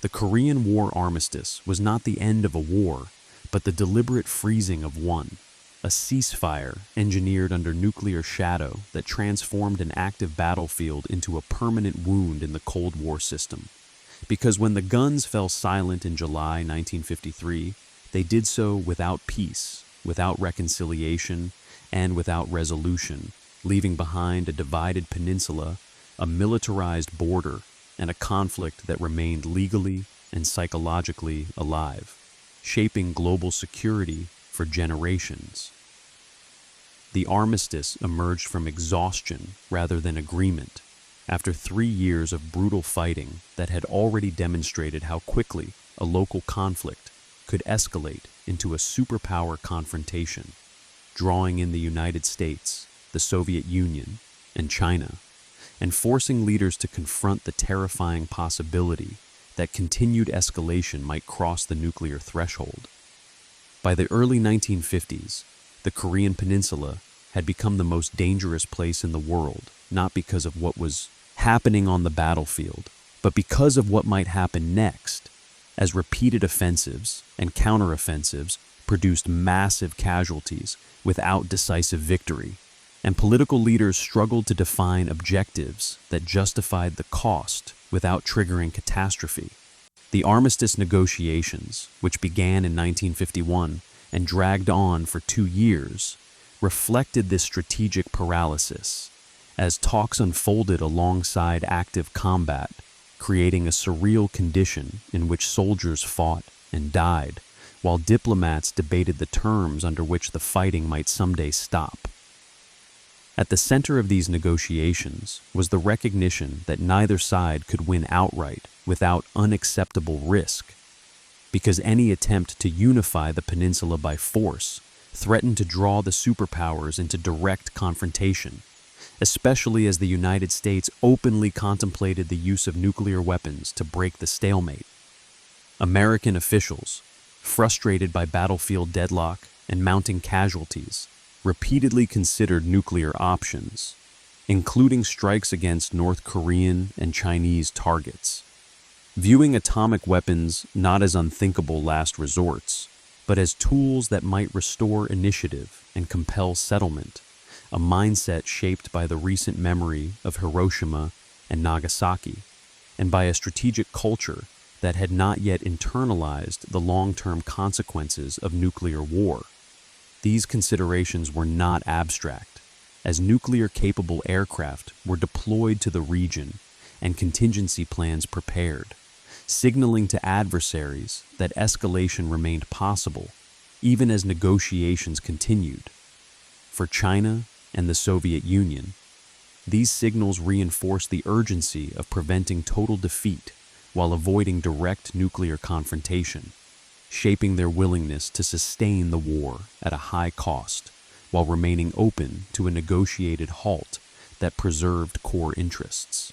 The Korean War Armistice was not the end of a war, but the deliberate freezing of one, a ceasefire engineered under nuclear shadow that transformed an active battlefield into a permanent wound in the Cold War system. Because when the guns fell silent in July 1953, they did so without peace, without reconciliation, and without resolution, leaving behind a divided peninsula, a militarized border, and a conflict that remained legally and psychologically alive, shaping global security for generations. The armistice emerged from exhaustion rather than agreement, after 3 years of brutal fighting that had already demonstrated how quickly a local conflict could escalate into a superpower confrontation, drawing in the United States, the Soviet Union, and China, and forcing leaders to confront the terrifying possibility that continued escalation might cross the nuclear threshold. By the early 1950s, the Korean Peninsula had become the most dangerous place in the world, not because of what was happening on the battlefield, but because of what might happen next, as repeated offensives and counteroffensives produced massive casualties without decisive victory, and political leaders struggled to define objectives that justified the cost without triggering catastrophe. The armistice negotiations, which began in 1951 and dragged on for 2 years, reflected this strategic paralysis, as talks unfolded alongside active combat, creating a surreal condition in which soldiers fought and died, while diplomats debated the terms under which the fighting might someday stop. At the center of these negotiations was the recognition that neither side could win outright without unacceptable risk, because any attempt to unify the peninsula by force threatened to draw the superpowers into direct confrontation, especially as the United States openly contemplated the use of nuclear weapons to break the stalemate. American officials, frustrated by battlefield deadlock and mounting casualties, repeatedly considered nuclear options, including strikes against North Korean and Chinese targets. Viewing atomic weapons not as unthinkable last resorts, but as tools that might restore initiative and compel settlement, a mindset shaped by the recent memory of Hiroshima and Nagasaki, and by a strategic culture that had not yet internalized the long-term consequences of nuclear war. These considerations were not abstract, as nuclear-capable aircraft were deployed to the region and contingency plans prepared, signaling to adversaries that escalation remained possible, even as negotiations continued. For China and the Soviet Union, these signals reinforced the urgency of preventing total defeat while avoiding direct nuclear confrontation, shaping their willingness to sustain the war at a high cost while remaining open to a negotiated halt that preserved core interests.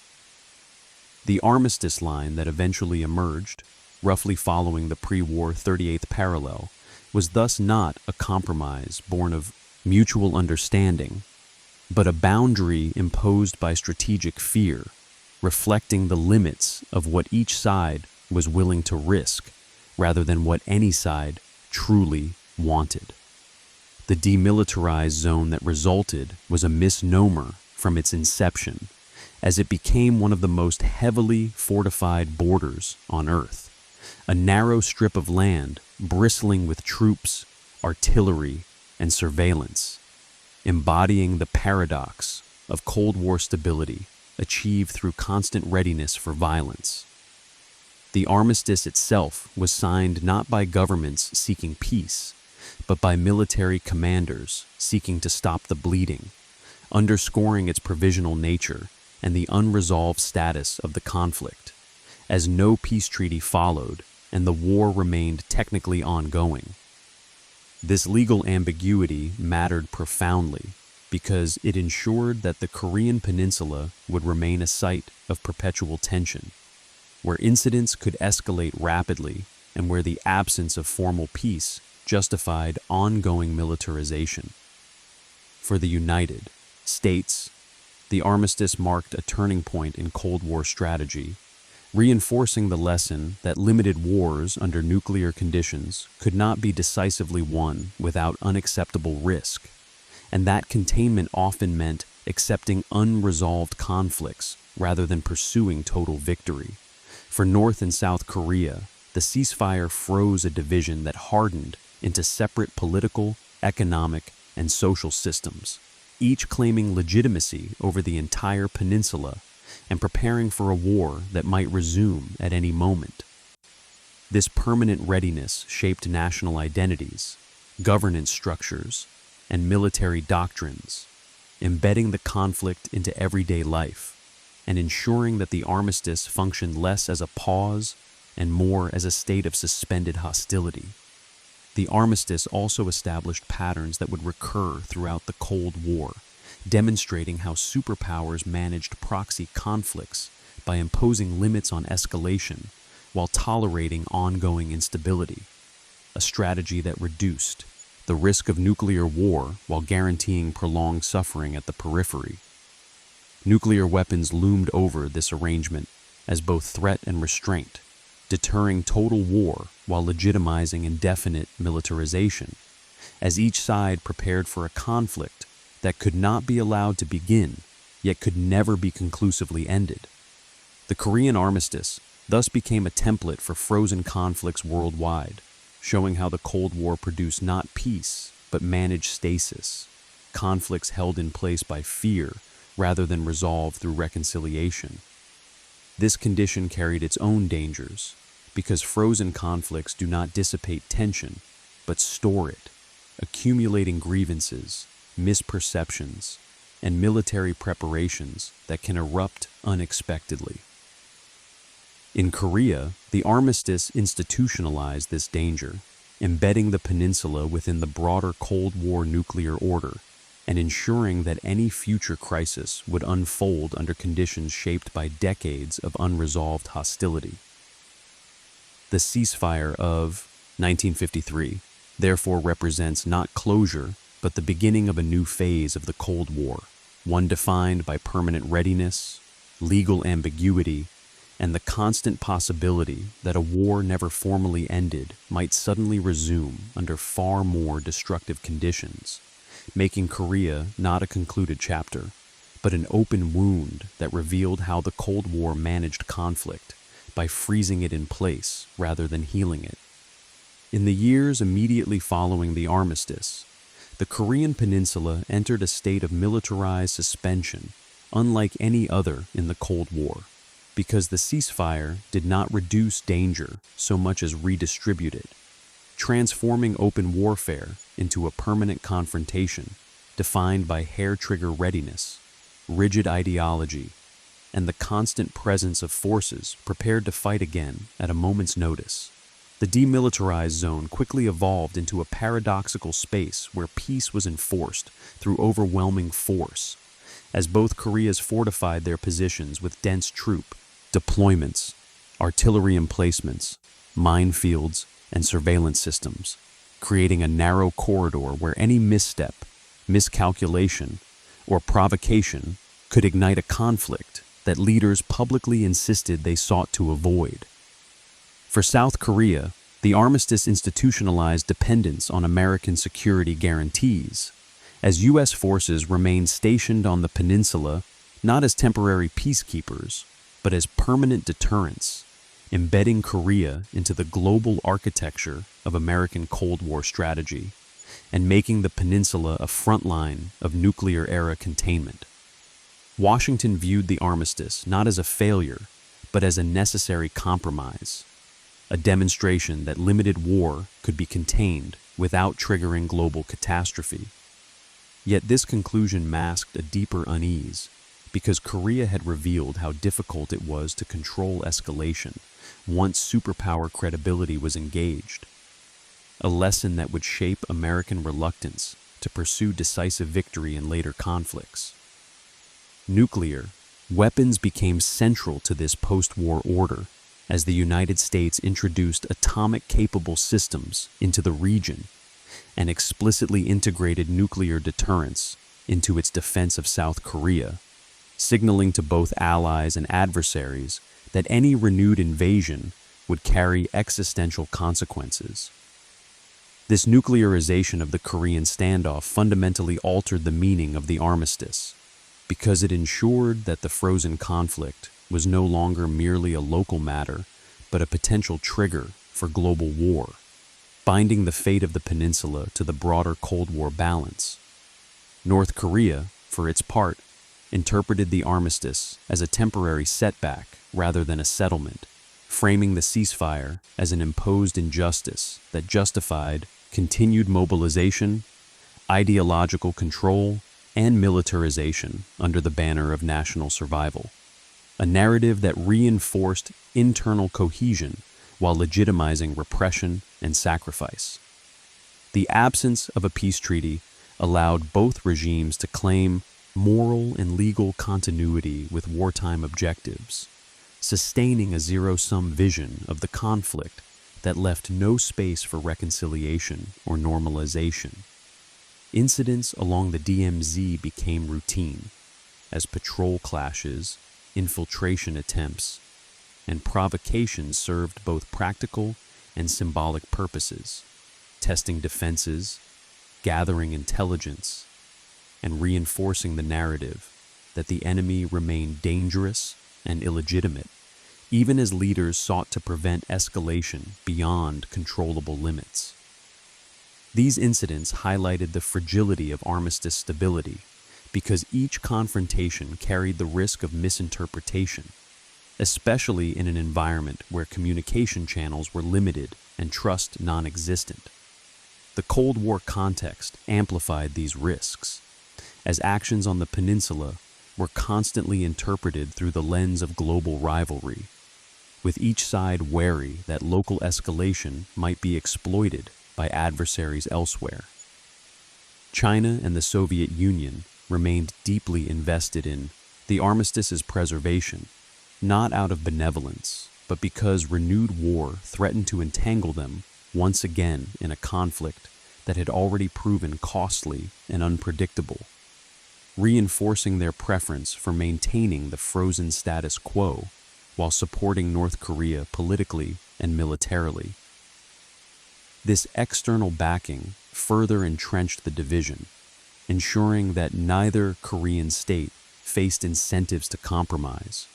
The armistice line that eventually emerged, roughly following the pre-war 38th parallel, was thus not a compromise born of mutual understanding, but a boundary imposed by strategic fear, reflecting the limits of what each side was willing to risk rather than what any side truly wanted. The demilitarized zone that resulted was a misnomer from its inception, as it became one of the most heavily fortified borders on Earth, a narrow strip of land bristling with troops, artillery, and surveillance, embodying the paradox of Cold War stability achieved through constant readiness for violence. The armistice itself was signed not by governments seeking peace, but by military commanders seeking to stop the bleeding, underscoring its provisional nature and the unresolved status of the conflict, as no peace treaty followed and the war remained technically ongoing. This legal ambiguity mattered profoundly because it ensured that the Korean Peninsula would remain a site of perpetual tension, where incidents could escalate rapidly and where the absence of formal peace justified ongoing militarization. For the United States, the armistice marked a turning point in Cold War strategy, reinforcing the lesson that limited wars under nuclear conditions could not be decisively won without unacceptable risk, and that containment often meant accepting unresolved conflicts rather than pursuing total victory. For North and South Korea, the ceasefire froze a division that hardened into separate political, economic, and social systems, each claiming legitimacy over the entire peninsula and preparing for a war that might resume at any moment. This permanent readiness shaped national identities, governance structures, and military doctrines, embedding the conflict into everyday life and ensuring that the armistice functioned less as a pause and more as a state of suspended hostility. The armistice also established patterns that would recur throughout the Cold War, demonstrating how superpowers managed proxy conflicts by imposing limits on escalation while tolerating ongoing instability, a strategy that reduced the risk of nuclear war while guaranteeing prolonged suffering at the periphery. Nuclear weapons loomed over this arrangement as both threat and restraint, deterring total war while legitimizing indefinite militarization, as each side prepared for a conflict that could not be allowed to begin, yet could never be conclusively ended. The Korean Armistice thus became a template for frozen conflicts worldwide, showing how the Cold War produced not peace, but managed stasis, conflicts held in place by fear rather than resolved through reconciliation. This condition carried its own dangers, because frozen conflicts do not dissipate tension, but store it, accumulating grievances, misperceptions, and military preparations that can erupt unexpectedly. In Korea, the armistice institutionalized this danger, embedding the peninsula within the broader Cold War nuclear order and ensuring that any future crisis would unfold under conditions shaped by decades of unresolved hostility. The ceasefire of 1953 therefore represents not closure, but the beginning of a new phase of the Cold War, one defined by permanent readiness, legal ambiguity, and the constant possibility that a war never formally ended might suddenly resume under far more destructive conditions, making Korea not a concluded chapter, but an open wound that revealed how the Cold War managed conflict by freezing it in place rather than healing it. In the years immediately following the armistice, the Korean Peninsula entered a state of militarized suspension unlike any other in the Cold War, because the ceasefire did not reduce danger so much as redistribute it, transforming open warfare into a permanent confrontation defined by hair-trigger readiness, rigid ideology, and the constant presence of forces prepared to fight again at a moment's notice. The Demilitarized Zone quickly evolved into a paradoxical space where peace was enforced through overwhelming force, as both Koreas fortified their positions with dense troop deployments, artillery emplacements, minefields, and surveillance systems, creating a narrow corridor where any misstep, miscalculation, or provocation could ignite a conflict that leaders publicly insisted they sought to avoid. For South Korea, the armistice institutionalized dependence on American security guarantees, as U.S. forces remained stationed on the peninsula not as temporary peacekeepers, but as permanent deterrents, embedding Korea into the global architecture of American Cold War strategy, and making the peninsula a frontline of nuclear-era containment. Washington viewed the armistice not as a failure, but as a necessary compromise, a demonstration that limited war could be contained without triggering global catastrophe. Yet this conclusion masked a deeper unease, because Korea had revealed how difficult it was to control escalation once superpower credibility was engaged, a lesson that would shape American reluctance to pursue decisive victory in later conflicts. Nuclear weapons became central to this post-war order as the United States introduced atomic-capable systems into the region and explicitly integrated nuclear deterrence into its defense of South Korea, signaling to both allies and adversaries that any renewed invasion would carry existential consequences. This nuclearization of the Korean standoff fundamentally altered the meaning of the armistice, because it ensured that the frozen conflict was no longer merely a local matter, but a potential trigger for global war, binding the fate of the peninsula to the broader Cold War balance. North Korea, for its part, interpreted the armistice as a temporary setback rather than a settlement, framing the ceasefire as an imposed injustice that justified continued mobilization, ideological control, and militarization under the banner of national survival, a narrative that reinforced internal cohesion while legitimizing repression and sacrifice. The absence of a peace treaty allowed both regimes to claim moral and legal continuity with wartime objectives, sustaining a zero-sum vision of the conflict that left no space for reconciliation or normalization. Incidents along the DMZ became routine, as patrol clashes, infiltration attempts, and provocations served both practical and symbolic purposes, testing defenses, gathering intelligence, and reinforcing the narrative that the enemy remained dangerous and illegitimate, even as leaders sought to prevent escalation beyond controllable limits. These incidents highlighted the fragility of armistice stability because each confrontation carried the risk of misinterpretation, especially in an environment where communication channels were limited and trust non-existent. The Cold War context amplified these risks, as actions on the peninsula were constantly interpreted through the lens of global rivalry, with each side wary that local escalation might be exploited by adversaries elsewhere. China and the Soviet Union remained deeply invested in the armistice's preservation, not out of benevolence, but because renewed war threatened to entangle them once again in a conflict that had already proven costly and unpredictable, reinforcing their preference for maintaining the frozen status quo while supporting North Korea politically and militarily. This external backing further entrenched the division, ensuring that neither Korean state faced incentives to compromise,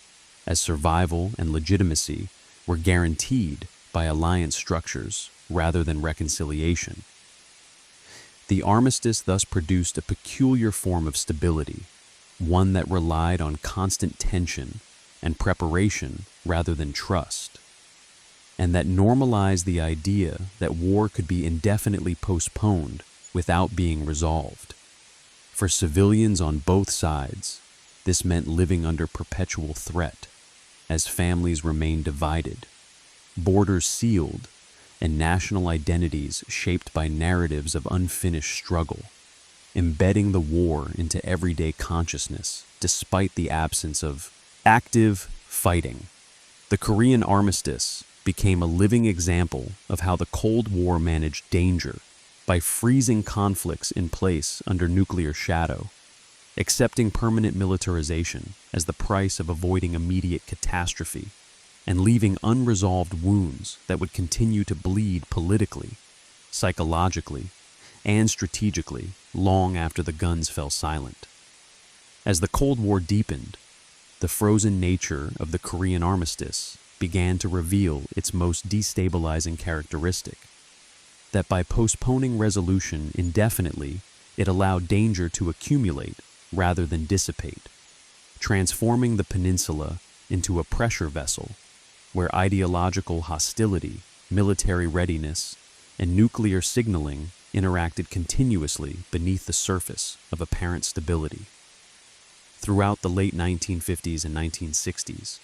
as survival and legitimacy were guaranteed by alliance structures rather than reconciliation. The armistice thus produced a peculiar form of stability, one that relied on constant tension and preparation rather than trust, and that normalized the idea that war could be indefinitely postponed without being resolved. For civilians on both sides, this meant living under perpetual threat, as families remained divided, borders sealed, and national identities shaped by narratives of unfinished struggle, embedding the war into everyday consciousness despite the absence of active fighting. The Korean Armistice became a living example of how the Cold War managed danger by freezing conflicts in place under nuclear shadow, accepting permanent militarization as the price of avoiding immediate catastrophe, and leaving unresolved wounds that would continue to bleed politically, psychologically, and strategically long after the guns fell silent. As the Cold War deepened, the frozen nature of the Korean Armistice began to reveal its most destabilizing characteristic, that by postponing resolution indefinitely, it allowed danger to accumulate rather than dissipate, transforming the peninsula into a pressure vessel where ideological hostility, military readiness, and nuclear signaling interacted continuously beneath the surface of apparent stability. Throughout the late 1950s and 1960s,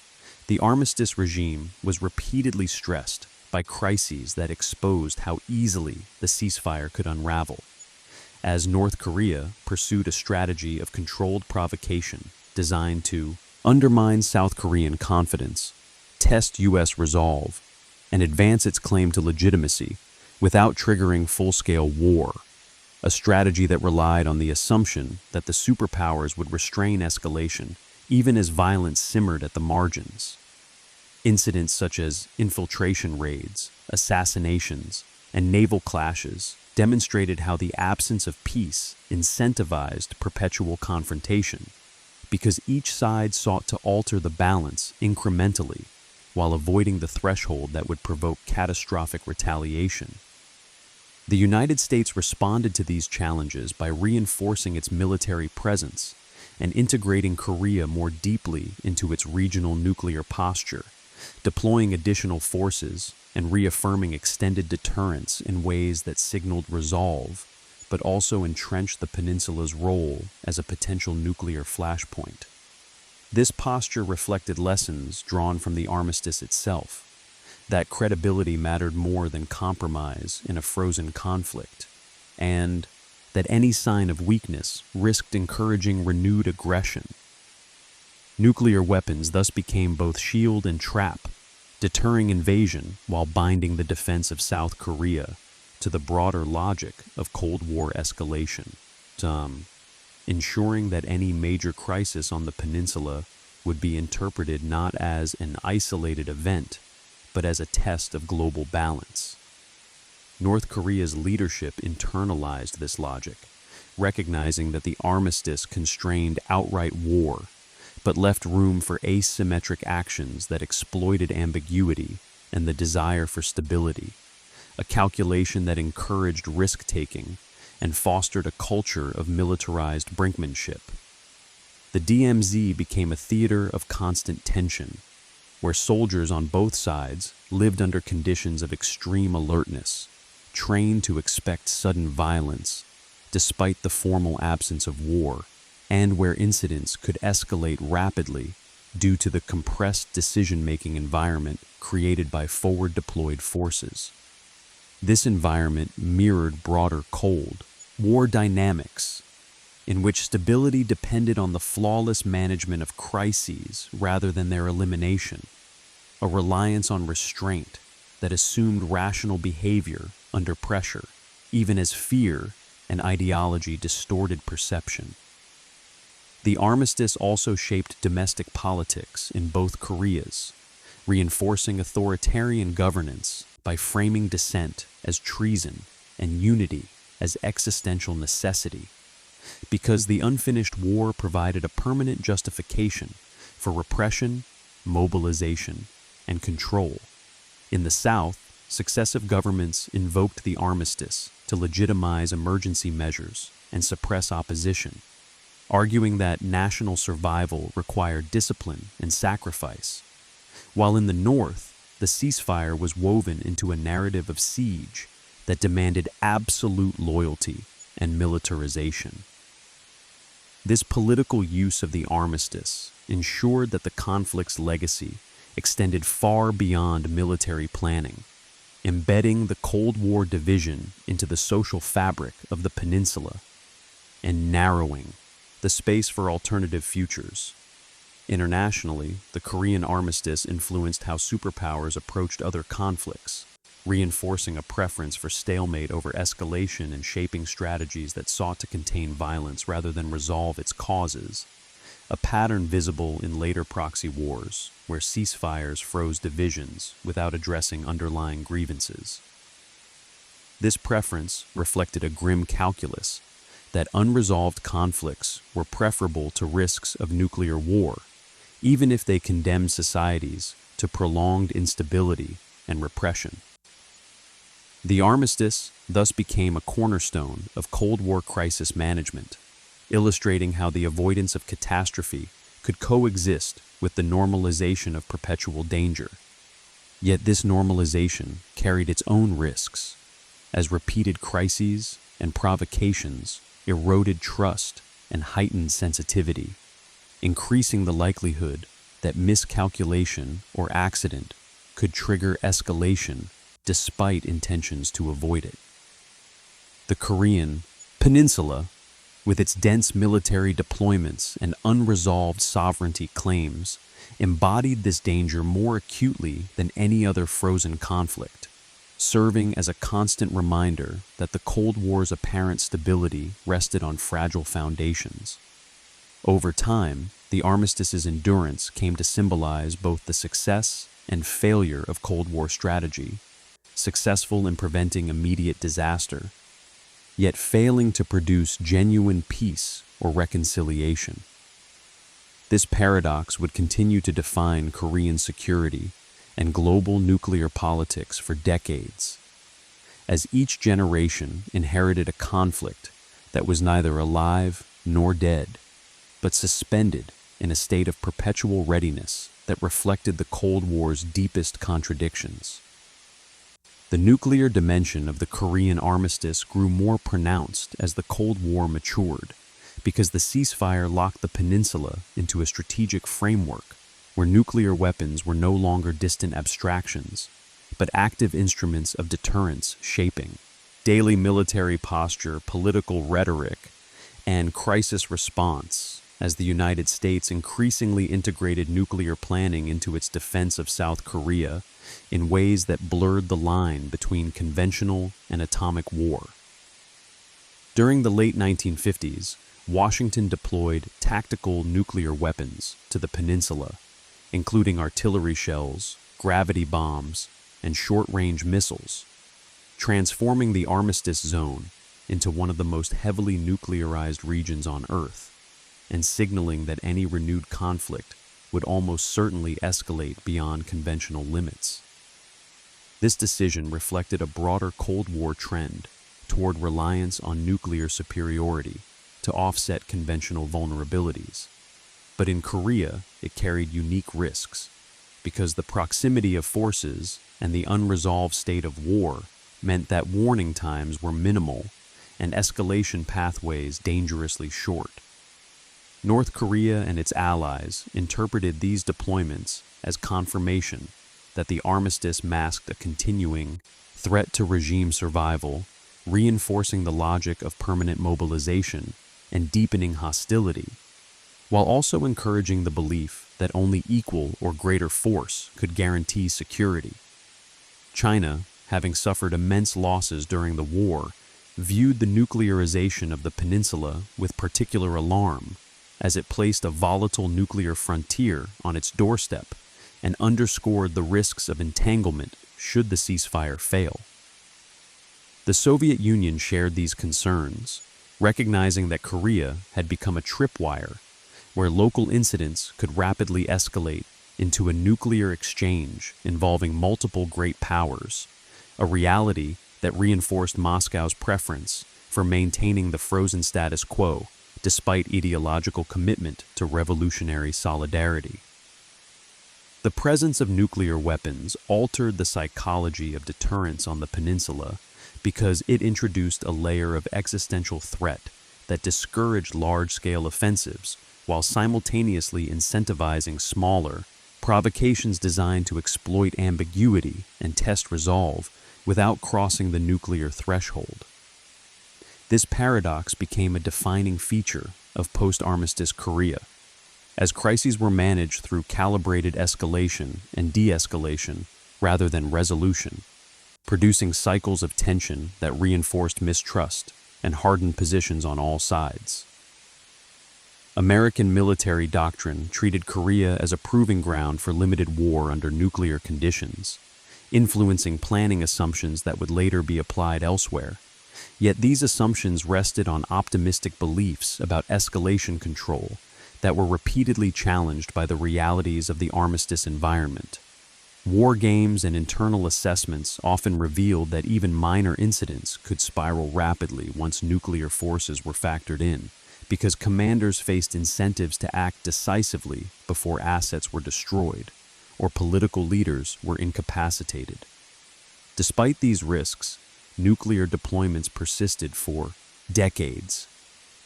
the armistice regime was repeatedly stressed by crises that exposed how easily the ceasefire could unravel, as North Korea pursued a strategy of controlled provocation designed to undermine South Korean confidence, test U.S. resolve, and advance its claim to legitimacy without triggering full-scale war, a strategy that relied on the assumption that the superpowers would restrain escalation even as violence simmered at the margins. Incidents such as infiltration raids, assassinations, and naval clashes demonstrated how the absence of peace incentivized perpetual confrontation, because each side sought to alter the balance incrementally while avoiding the threshold that would provoke catastrophic retaliation. The United States responded to these challenges by reinforcing its military presence and integrating Korea more deeply into its regional nuclear posture, deploying additional forces and reaffirming extended deterrence in ways that signaled resolve, but also entrenched the peninsula's role as a potential nuclear flashpoint. This posture reflected lessons drawn from the armistice itself, that credibility mattered more than compromise in a frozen conflict, and that any sign of weakness risked encouraging renewed aggression. Nuclear weapons thus became both shield and trap, deterring invasion while binding the defense of South Korea to the broader logic of Cold War escalation, ensuring that any major crisis on the peninsula would be interpreted not as an isolated event, but as a test of global balance. North Korea's leadership internalized this logic, recognizing that the armistice constrained outright war, but left room for asymmetric actions that exploited ambiguity and the desire for stability, a calculation that encouraged risk-taking and fostered a culture of militarized brinkmanship. The DMZ became a theater of constant tension, where soldiers on both sides lived under conditions of extreme alertness, trained to expect sudden violence despite the formal absence of war, and where incidents could escalate rapidly due to the compressed decision-making environment created by forward-deployed forces. This environment mirrored broader Cold War dynamics, in which stability depended on the flawless management of crises rather than their elimination, a reliance on restraint that assumed rational behavior under pressure, even as fear and ideology distorted perception. The armistice also shaped domestic politics in both Koreas, reinforcing authoritarian governance by framing dissent as treason and unity as existential necessity, because the unfinished war provided a permanent justification for repression, mobilization, and control. In the South, successive governments invoked the armistice to legitimize emergency measures and suppress opposition, arguing that national survival required discipline and sacrifice, while in the North, the ceasefire was woven into a narrative of siege that demanded absolute loyalty and militarization. This political use of the armistice ensured that the conflict's legacy extended far beyond military planning, embedding the Cold War division into the social fabric of the peninsula and narrowing the space for alternative futures. Internationally, the Korean armistice influenced how superpowers approached other conflicts, reinforcing a preference for stalemate over escalation and shaping strategies that sought to contain violence rather than resolve its causes, a pattern visible in later proxy wars, where ceasefires froze divisions without addressing underlying grievances. This preference reflected a grim calculus that unresolved conflicts were preferable to risks of nuclear war, even if they condemned societies to prolonged instability and repression. The armistice thus became a cornerstone of Cold War crisis management, illustrating how the avoidance of catastrophe could coexist with the normalization of perpetual danger. Yet this normalization carried its own risks, as repeated crises and provocations eroded trust and heightened sensitivity, increasing the likelihood that miscalculation or accident could trigger escalation despite intentions to avoid it. The Korean Peninsula, with its dense military deployments and unresolved sovereignty claims, embodied this danger more acutely than any other frozen conflict, serving as a constant reminder that the Cold War's apparent stability rested on fragile foundations. Over time, the armistice's endurance came to symbolize both the success and failure of Cold War strategy, successful in preventing immediate disaster, yet failing to produce genuine peace or reconciliation. This paradox would continue to define Korean security and global nuclear politics for decades, as each generation inherited a conflict that was neither alive nor dead, but suspended in a state of perpetual readiness that reflected the Cold War's deepest contradictions. The nuclear dimension of the Korean Armistice grew more pronounced as the Cold War matured, because the ceasefire locked the peninsula into a strategic framework where nuclear weapons were no longer distant abstractions, but active instruments of deterrence shaping daily military posture, political rhetoric, and crisis response as the United States increasingly integrated nuclear planning into its defense of South Korea in ways that blurred the line between conventional and atomic war. During the late 1950s, Washington deployed tactical nuclear weapons to the peninsula, including artillery shells, gravity bombs, and short-range missiles, transforming the Armistice Zone into one of the most heavily nuclearized regions on Earth, and signaling that any renewed conflict would almost certainly escalate beyond conventional limits. This decision reflected a broader Cold War trend toward reliance on nuclear superiority to offset conventional vulnerabilities. But in Korea, it carried unique risks, because the proximity of forces and the unresolved state of war meant that warning times were minimal and escalation pathways dangerously short. North Korea and its allies interpreted these deployments as confirmation that the armistice masked a continuing threat to regime survival, reinforcing the logic of permanent mobilization and deepening hostility, while also encouraging the belief that only equal or greater force could guarantee security. China, having suffered immense losses during the war, viewed the nuclearization of the peninsula with particular alarm, as it placed a volatile nuclear frontier on its doorstep and underscored the risks of entanglement should the ceasefire fail. The Soviet Union shared these concerns, recognizing that Korea had become a tripwire where local incidents could rapidly escalate into a nuclear exchange involving multiple great powers, a reality that reinforced Moscow's preference for maintaining the frozen status quo despite ideological commitment to revolutionary solidarity. The presence of nuclear weapons altered the psychology of deterrence on the peninsula because it introduced a layer of existential threat that discouraged large-scale offensives while simultaneously incentivizing smaller provocations designed to exploit ambiguity and test resolve without crossing the nuclear threshold. This paradox became a defining feature of post-armistice Korea, as crises were managed through calibrated escalation and de-escalation rather than resolution, producing cycles of tension that reinforced mistrust and hardened positions on all sides. American military doctrine treated Korea as a proving ground for limited war under nuclear conditions, influencing planning assumptions that would later be applied elsewhere. Yet these assumptions rested on optimistic beliefs about escalation control that were repeatedly challenged by the realities of the armistice environment. War games and internal assessments often revealed that even minor incidents could spiral rapidly once nuclear forces were factored in, because commanders faced incentives to act decisively before assets were destroyed, or political leaders were incapacitated. Despite these risks, nuclear deployments persisted for decades,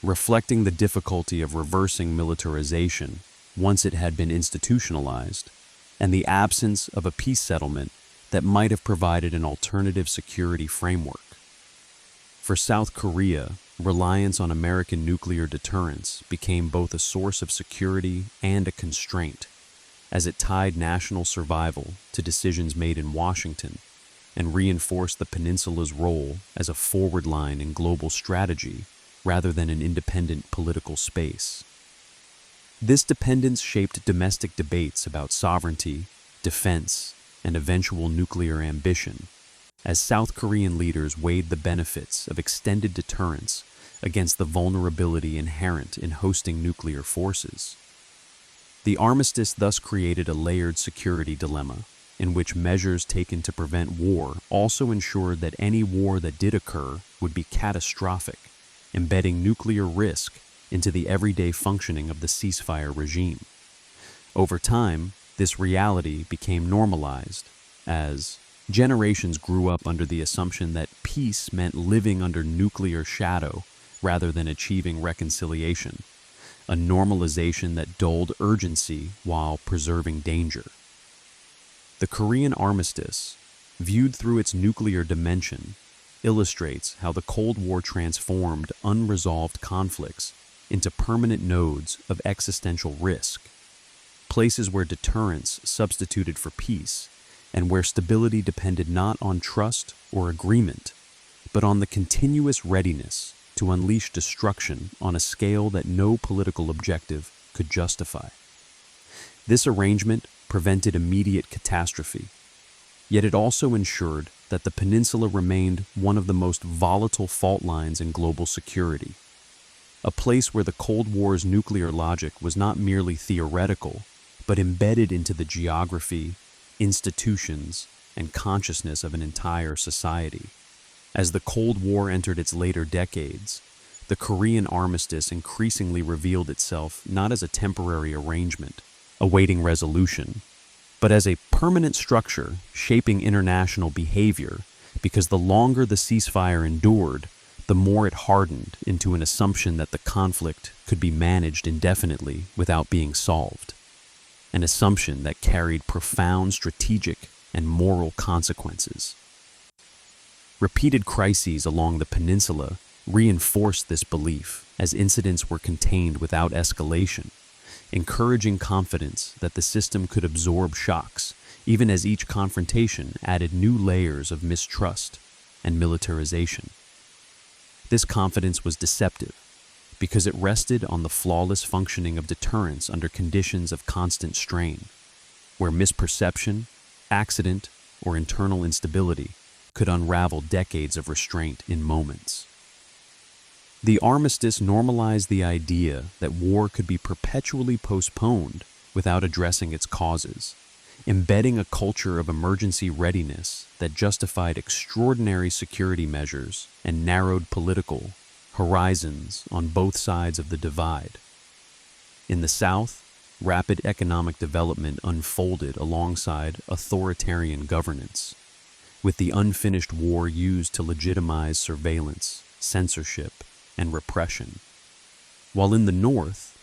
reflecting the difficulty of reversing militarization once it had been institutionalized, and the absence of a peace settlement that might have provided an alternative security framework. For South Korea, reliance on American nuclear deterrence became both a source of security and a constraint, as it tied national survival to decisions made in Washington and reinforced the peninsula's role as a forward line in global strategy rather than an independent political space. This dependence shaped domestic debates about sovereignty, defense, and eventual nuclear ambition, as South Korean leaders weighed the benefits of extended deterrence against the vulnerability inherent in hosting nuclear forces. The armistice thus created a layered security dilemma, in which measures taken to prevent war also ensured that any war that did occur would be catastrophic, embedding nuclear risk into the everyday functioning of the ceasefire regime. Over time, this reality became normalized, as generations grew up under the assumption that peace meant living under nuclear shadow rather than achieving reconciliation, a normalization that dulled urgency while preserving danger. The Korean Armistice, viewed through its nuclear dimension, illustrates how the Cold War transformed unresolved conflicts into permanent nodes of existential risk, places where deterrence substituted for peace, and where stability depended not on trust or agreement, but on the continuous readiness to unleash destruction on a scale that no political objective could justify. This arrangement prevented immediate catastrophe, yet it also ensured that the peninsula remained one of the most volatile fault lines in global security, a place where the Cold War's nuclear logic was not merely theoretical, but embedded into the geography, institutions, and consciousness of an entire society. As the Cold War entered its later decades, the Korean Armistice increasingly revealed itself not as a temporary arrangement, awaiting resolution, but as a permanent structure shaping international behavior, because the longer the ceasefire endured, the more it hardened into an assumption that the conflict could be managed indefinitely without being solved, an assumption that carried profound strategic and moral consequences. Repeated crises along the peninsula reinforced this belief as incidents were contained without escalation, encouraging confidence that the system could absorb shocks, even as each confrontation added new layers of mistrust and militarization. This confidence was deceptive, because it rested on the flawless functioning of deterrence under conditions of constant strain, where misperception, accident, or internal instability could unravel decades of restraint in moments. The armistice normalized the idea that war could be perpetually postponed without addressing its causes, embedding a culture of emergency readiness that justified extraordinary security measures and narrowed political horizons on both sides of the divide. In the South, rapid economic development unfolded alongside authoritarian governance, with the unfinished war used to legitimize surveillance, censorship, and repression. While in the North,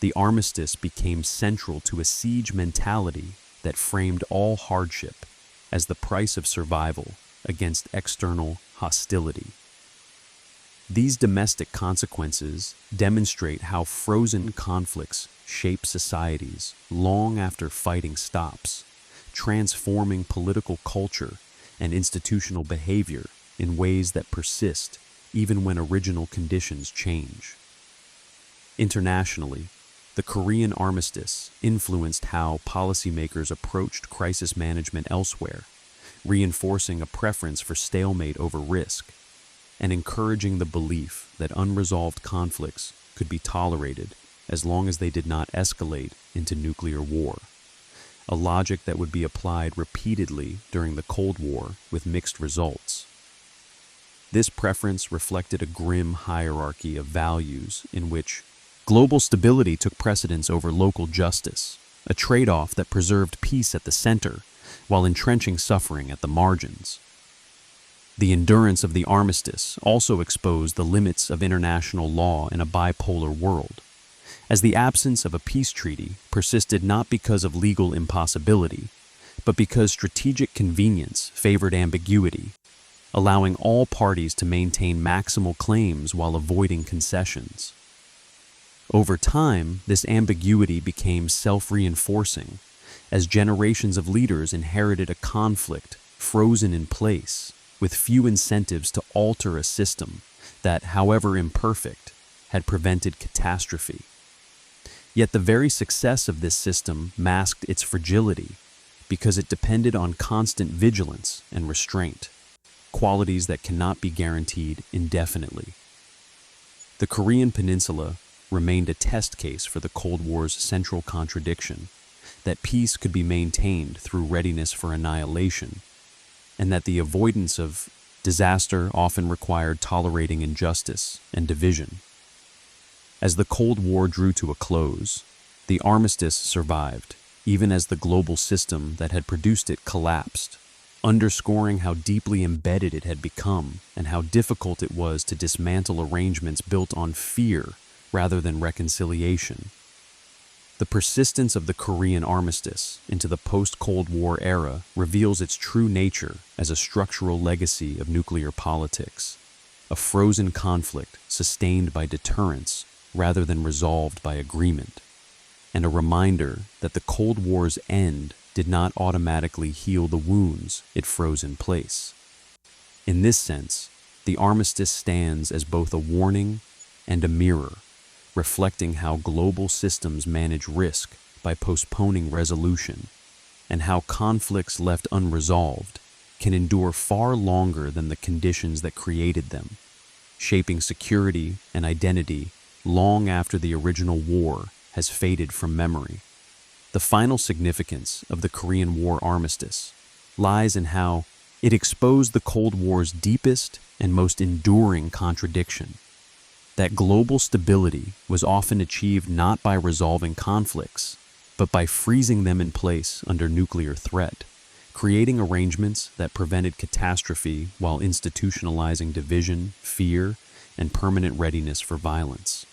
the armistice became central to a siege mentality that framed all hardship as the price of survival against external hostility. These domestic consequences demonstrate how frozen conflicts shape societies long after fighting stops, transforming political culture and institutional behavior in ways that persist even when original conditions change. Internationally, the Korean Armistice influenced how policymakers approached crisis management elsewhere, reinforcing a preference for stalemate over risk, and encouraging the belief that unresolved conflicts could be tolerated as long as they did not escalate into nuclear war, a logic that would be applied repeatedly during the Cold War with mixed results. This preference reflected a grim hierarchy of values in which global stability took precedence over local justice, a trade-off that preserved peace at the center while entrenching suffering at the margins. The endurance of the armistice also exposed the limits of international law in a bipolar world, as the absence of a peace treaty persisted not because of legal impossibility, but because strategic convenience favored ambiguity, allowing all parties to maintain maximal claims while avoiding concessions. Over time, this ambiguity became self-reinforcing, as generations of leaders inherited a conflict frozen in place, with few incentives to alter a system that, however imperfect, had prevented catastrophe. Yet the very success of this system masked its fragility, because it depended on constant vigilance and restraint, qualities that cannot be guaranteed indefinitely. The Korean Peninsula remained a test case for the Cold War's central contradiction, that peace could be maintained through readiness for annihilation, and that the avoidance of disaster often required tolerating injustice and division. As the Cold War drew to a close, the armistice survived, even as the global system that had produced it collapsed, underscoring how deeply embedded it had become and how difficult it was to dismantle arrangements built on fear rather than reconciliation. The persistence of the Korean armistice into the post-Cold War era reveals its true nature as a structural legacy of nuclear politics, a frozen conflict sustained by deterrence rather than resolved by agreement, and a reminder that the Cold War's end did not automatically heal the wounds it froze in place. In this sense, the armistice stands as both a warning and a mirror, reflecting how global systems manage risk by postponing resolution, and how conflicts left unresolved can endure far longer than the conditions that created them, shaping security and identity long after the original war has faded from memory. The final significance of the Korean War Armistice lies in how it exposed the Cold War's deepest and most enduring contradiction, that global stability was often achieved not by resolving conflicts, but by freezing them in place under nuclear threat, creating arrangements that prevented catastrophe while institutionalizing division, fear, and permanent readiness for violence.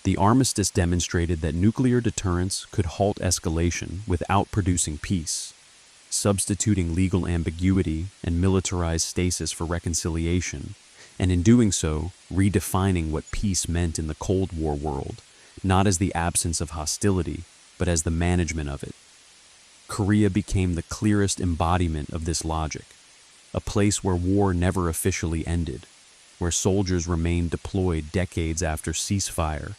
The armistice demonstrated that nuclear deterrence could halt escalation without producing peace, substituting legal ambiguity and militarized stasis for reconciliation, and in doing so, redefining what peace meant in the Cold War world, not as the absence of hostility, but as the management of it. Korea became the clearest embodiment of this logic, a place where war never officially ended, where soldiers remained deployed decades after ceasefire,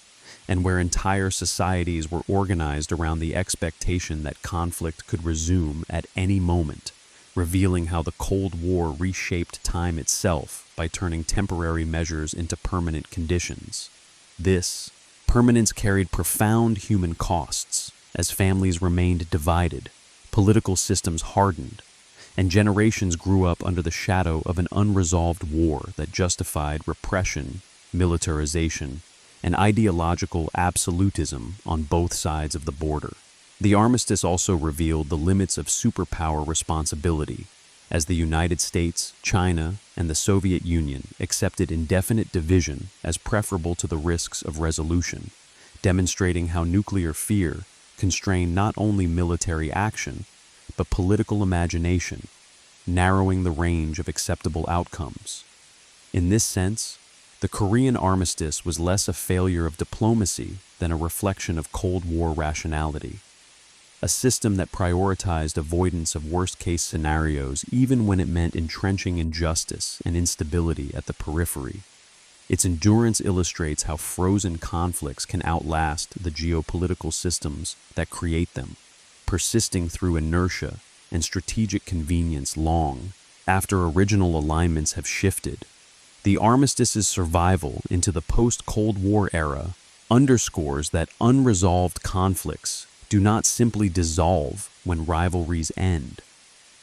and where entire societies were organized around the expectation that conflict could resume at any moment, revealing how the Cold War reshaped time itself by turning temporary measures into permanent conditions. This permanence carried profound human costs, as families remained divided, political systems hardened, and generations grew up under the shadow of an unresolved war that justified repression, militarization, and ideological absolutism on both sides of the border. The armistice also revealed the limits of superpower responsibility, as the United States, China, and the Soviet Union accepted indefinite division as preferable to the risks of resolution, demonstrating how nuclear fear constrained not only military action, but political imagination, narrowing the range of acceptable outcomes. In this sense, the Korean armistice was less a failure of diplomacy than a reflection of Cold War rationality, a system that prioritized avoidance of worst-case scenarios even when it meant entrenching injustice and instability at the periphery. Its endurance illustrates how frozen conflicts can outlast the geopolitical systems that create them, persisting through inertia and strategic convenience long after original alignments have shifted. The armistice's survival into the post-Cold War era underscores that unresolved conflicts do not simply dissolve when rivalries end,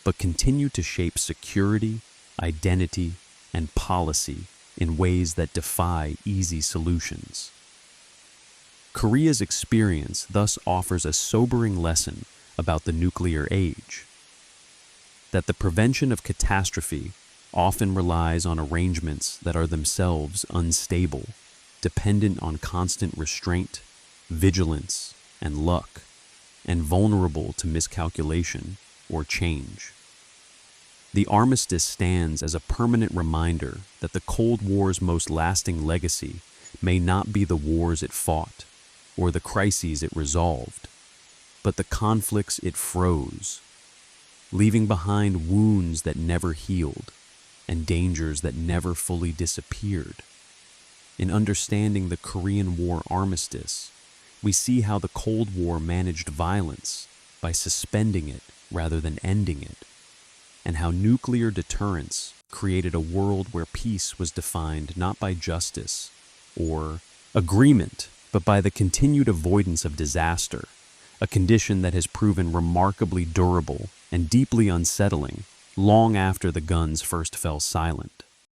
but continue to shape security, identity, and policy in ways that defy easy solutions. Korea's experience thus offers a sobering lesson about the nuclear age, that the prevention of catastrophe often relies on arrangements that are themselves unstable, dependent on constant restraint, vigilance, and luck, and vulnerable to miscalculation or change. The armistice stands as a permanent reminder that the Cold War's most lasting legacy may not be the wars it fought or the crises it resolved, but the conflicts it froze, leaving behind wounds that never healed and dangers that never fully disappeared. In understanding the Korean War Armistice, we see how the Cold War managed violence by suspending it rather than ending it, and how nuclear deterrence created a world where peace was defined not by justice or agreement, but by the continued avoidance of disaster, a condition that has proven remarkably durable and deeply unsettling long after the guns first fell silent.